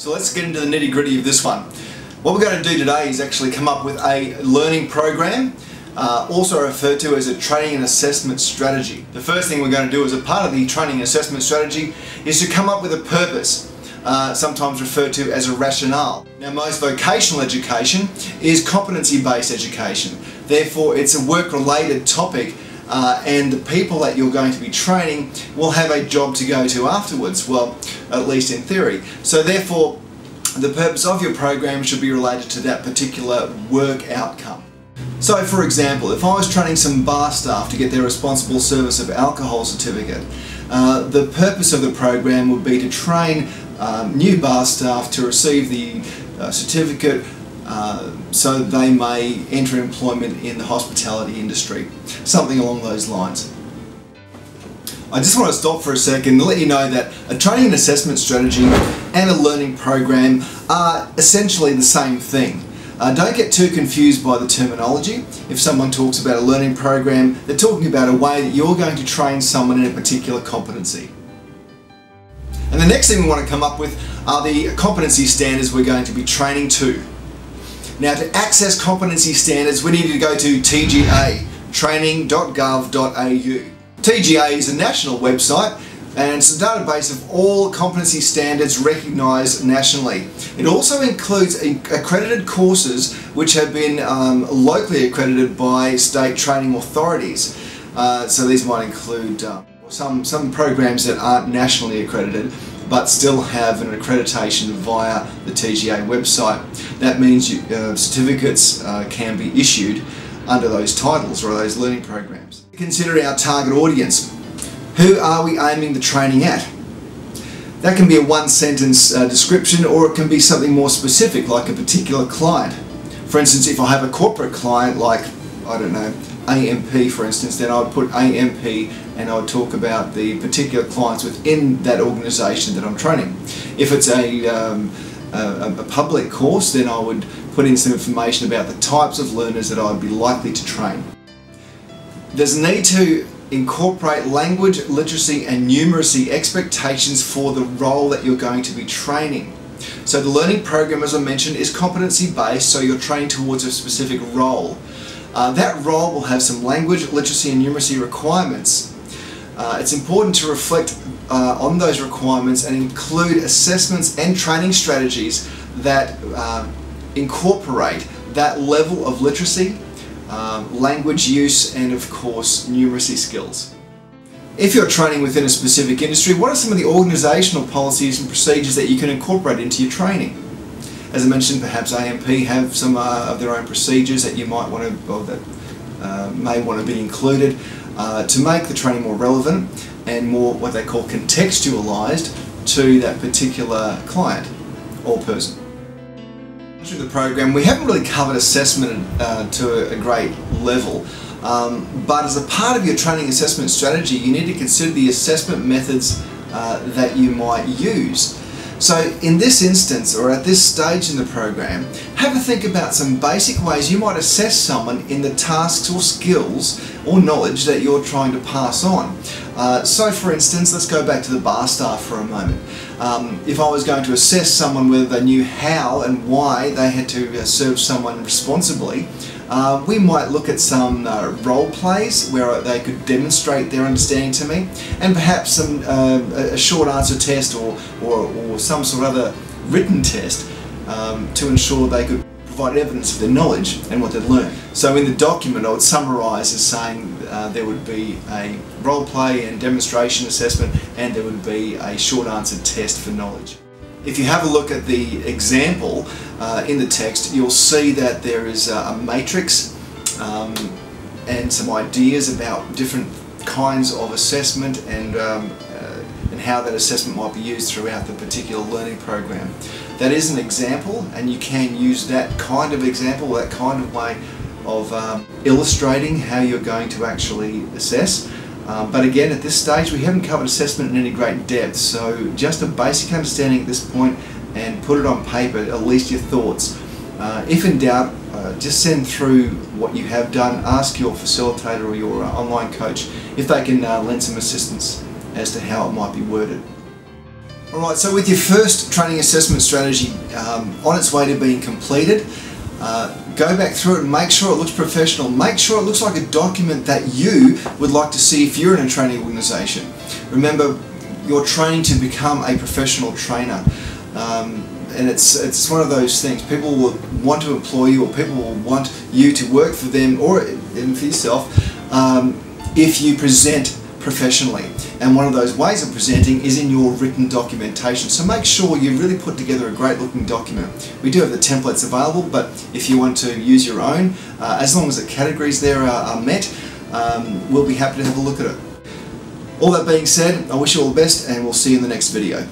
So let's get into the nitty-gritty of this one. What we're going to do today is actually come up with a learning program, also referred to as a training and assessment strategy. The first thing we're going to do as a part of the training and assessment strategy is to come up with a purpose, sometimes referred to as a rationale. Now, most vocational education is competency-based education. Therefore, it's a work-related topic, and the people that you're going to be training will have a job to go to afterwards, well, at least in theory. So therefore, the purpose of your program should be related to that particular work outcome. So for example, if I was training some bar staff to get their responsible service of alcohol certificate, the purpose of the program would be to train new bar staff to receive the certificate so they may enter employment in the hospitality industry, something along those lines. I just want to stop for a second and let you know that a training and assessment strategy and a learning program are essentially the same thing. Don't get too confused by the terminology. If someone talks about a learning program, they're talking about a way that you're going to train someone in a particular competency. And the next thing we want to come up with are the competency standards we're going to be training to. Now, to access competency standards, we need to go to TGA, training.gov.au. TGA is a national website and it's a database of all competency standards recognised nationally. It also includes accredited courses which have been locally accredited by state training authorities. So these might include some programs that aren't nationally accredited but still have an accreditation via the TGA website. That means certificates can be issued under those titles or those learning programs. Consider our target audience. Who are we aiming the training at? That can be a one-sentence description, or it can be something more specific, like a particular client. For instance, if I have a corporate client like, I don't know, AMP for instance, then I would put AMP and I would talk about the particular clients within that organisation that I'm training. If it's a public course, then I would put in some information about the types of learners that I would be likely to train. There's a need to incorporate language, literacy and numeracy expectations for the role that you're going to be training. So the learning program, as I mentioned, is competency based, so you're trained towards a specific role. That role will have some language, literacy and numeracy requirements. It's important to reflect on those requirements and include assessments and training strategies that incorporate that level of literacy, language use and of course numeracy skills. If you're training within a specific industry, what are some of the organisational policies and procedures that you can incorporate into your training? As I mentioned, perhaps AMP have some of their own procedures that you might want to, or that may want to be included to make the training more relevant and more what they call contextualised to that particular client or person. Through the program, we haven't really covered assessment to a great level, but as a part of your training assessment strategy, you need to consider the assessment methods that you might use. So in this instance, or at this stage in the program, have a think about some basic ways you might assess someone in the tasks or skills or knowledge that you're trying to pass on. So for instance, let's go back to the bar staff for a moment. If I was going to assess someone whether they knew how and why they had to serve someone responsibly, we might look at some role plays where they could demonstrate their understanding to me, and perhaps some a short answer test or some sort of other written test to ensure they could provide evidence of their knowledge and what they'd learned. So in the document I would summarise as saying there would be a role play and demonstration assessment, and there would be a short answer test for knowledge. If you have a look at the example in the text, you'll see that there is a matrix and some ideas about different kinds of assessment and how that assessment might be used throughout the particular learning program. That is an example, and you can use that kind of example, that kind of way of illustrating how you're going to actually assess. But again, at this stage we haven't covered assessment in any great depth, so just a basic understanding at this point and put it on paper, at least your thoughts. If in doubt, just send through what you have done, ask your facilitator or your online coach if they can lend some assistance as to how it might be worded. Alright, so with your first training assessment strategy on its way to being completed, go back through it and make sure it looks professional. Make sure it looks like a document that you would like to see if you're in a training organisation. Remember, you're training to become a professional trainer. And it's one of those things. People will want to employ you, or people will want you to work for them, or even for yourself, if you present professionally. And one of those ways of presenting is in your written documentation. So make sure you really put together a great looking document. We do have the templates available, but if you want to use your own, as long as the categories there are met, we'll be happy to have a look at it. All that being said, I wish you all the best, and we'll see you in the next video.